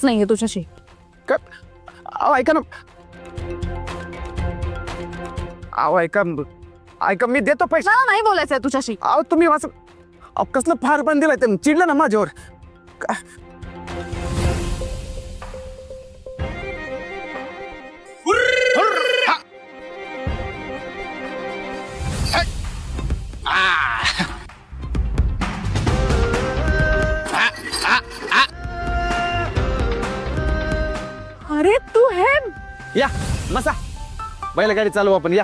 नाहीये तुझ्याशी. अहो ऐका ना, अहो ऐका मी देतो पैसे. मला नाही बोलायचंय तुझ्याशी. अहो तुम्ही असं कसलं फार पण दिलाय ते चिडलं ना माझ्यावर. अरे तू हे या मसा बैलगाडी चालू आपण या.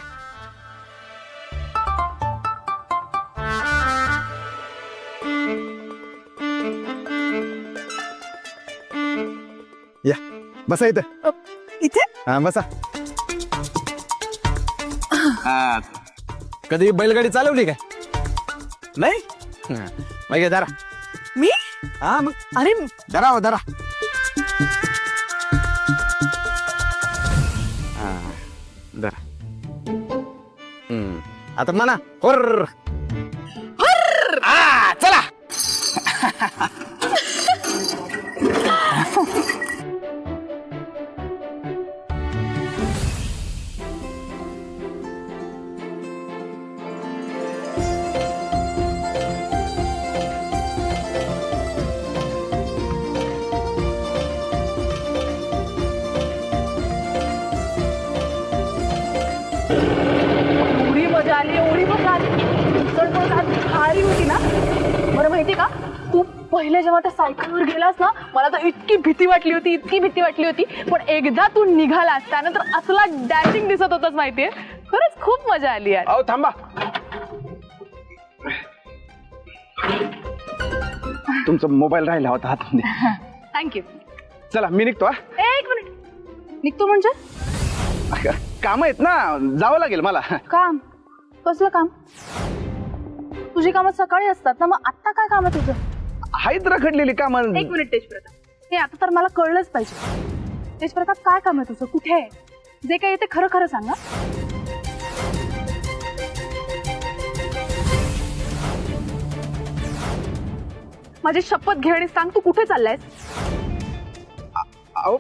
या बसा इथं. इथे हा बसा. कधी बैलगाडी चालवली काय? नाही मग हे धरा. मी हा मग अरे धरा हो धरा. हा धरा. आता म्हणा होर. चला. एवढी मजा आली, एवढी मजा आली. चढ भारी होती ना. बरं माहिती का, तू पहिले जेव्हा त्या सायकलवर गेलास ना, मला तर इतकी भीती वाटली होती. पण एकदा तू निघालास त्यानंतर असला डॅशिंग दिसत होतास माहितीये. खरंच खूप मजा आली यार. अहो थांबा. तुमचा मोबाईल राहिला होता हातात. थँक्यू. चला मी निघतो. एक मिनिट. निघतो म्हणजे काम आहेत ना, जावं लागेल मला. काम? कसलं काम? तुझी कामं सकाळी असतात ना, मग आता काय काम आहे तुझं? आहेत रखडलेली काम. एक मिनिट तेजप्रताप, हे आता तर मला कळलंच पाहिजे. तेजप्रताप काय काम आहे तुझं? कुठे आहे? जे काही ते खरं खरं सांग. माझी शपथ घे आणि सांग, तू कुठे चाललायस? अहो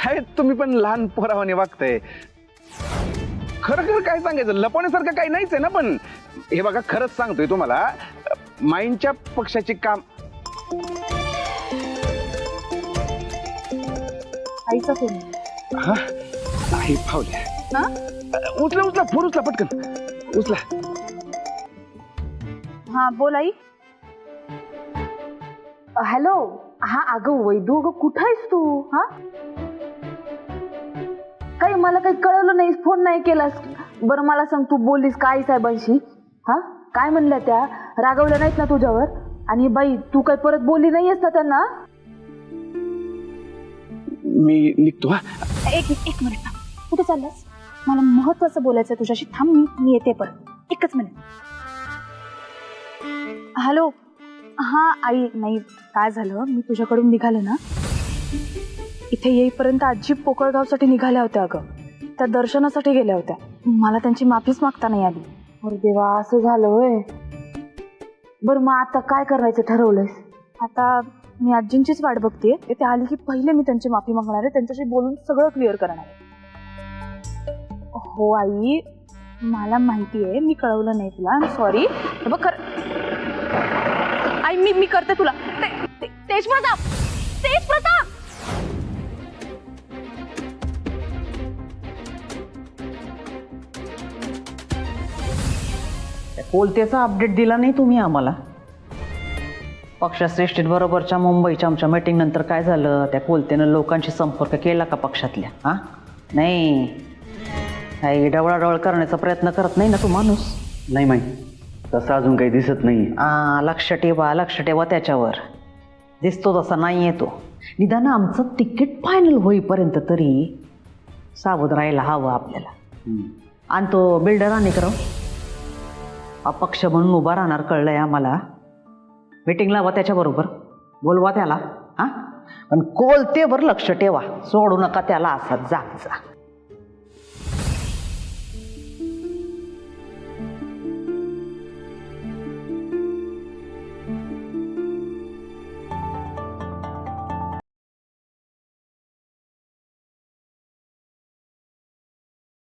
काय तुम्ही पण लहान पोरावाने वागताय. खरं खरं काय सांगायचं, लपवण्यासारखं काही नाहीच आहे ना. पण हे बघा खरंच सांगतोय तुम्हाला, माईंच्या पक्षाची काम. आईचा फोन. हा आई फावल्या. हा? उचला फोन उचला पटकन उचला. हा बोल आई. हॅलो. हा अगं वैदू, अगं कुठं आहेस तू? हा काही मला काही कळलं नाही, फोन नाही केलास. बरं मला सांग, तू बोललीस का आई साहेबांशी? हा काय म्हणल्या त्या? रागवल्या नाहीत ना तुझ्यावर? आणि बाई तू काही परत बोलली नाहीयेस ना त्यांना? मी निघतो. हा एक मिनिट. कुठे चाललास? मला महत्वाचं बोलायचं तुझ्याशी. थांब, मी येते परत. एकच मिनिट. हॅलो. हा आई, नाही काय झालं, मी तुझ्याकडून निघाले ना, इथे येईपर्यंत आजी पोकळगावसाठी निघाल्या होत्या. अगं त्या दर्शनासाठी गेल्या होत्या. मला त्यांची माफीच मागता नाही आली. अरे देवा, असं झालं होय. बरं मग आता काय करायचं ठरवलंयस? आता मी आजींचीच वाट बघतेय. ते आली की पहिले मी त्यांची माफी मागणार आहे, त्यांच्याशी बोलून सगळं क्लिअर करणार आहे. हो आई, मला माहिती आहे, मी कळवलं नाही तुला, सॉरी. बघ आई, मी करते तुला. तेजप्रताप. कोलतेचा अपडेट दिला नाही तुम्ही आम्हाला. पक्षश्रेष्ठी बरोबरच्या मुंबईच्या आमच्या मीटिंग नंतर काय झालं? त्या कोलतेनं लोकांशी संपर्क केला का पक्षातल्या? हा नाही, काही डवळाडवळ करण्याचा प्रयत्न करत नाही ना तू माणूस? नाही माहिती, तसं अजून काही दिसत नाही. लक्ष ठेवा त्याच्यावर. दिसतो तसा नाही येतो. निदान आमचं तिकीट फायनल होईपर्यंत तरी सावध राहायला हवं आपल्याला. आणि तो बिल्डर अनेकराव अपक्ष म्हणून उभा राहणार कळलंय आम्हाला. मीटिंग लावा त्याच्याबरोबर, बोलवा त्याला. हा पण कोलतेवर लक्ष ठेवा, सोडू नका त्याला. असा जा.